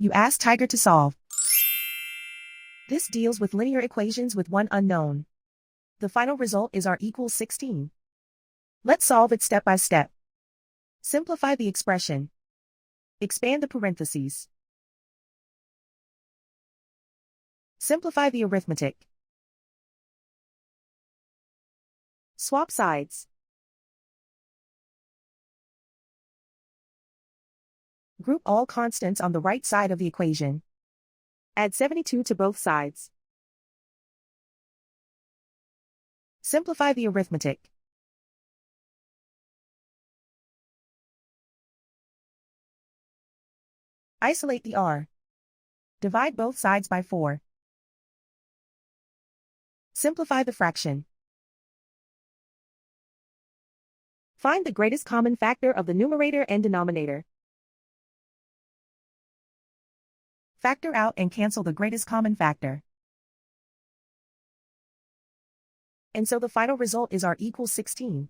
You ask Tiger to solve. This deals with linear equations with one unknown. The final result is r=16. Let's solve it step by step. Simplify the expression. Expand the parentheses. Simplify the arithmetic. Swap sides. Group all constants on the right side of the equation. Add 72 to both sides. Simplify the arithmetic. Isolate the r. Divide both sides by 4. Simplify the fraction. Find the greatest common factor of the numerator and denominator. Factor out and cancel the greatest common factor. And so the final result is r=16.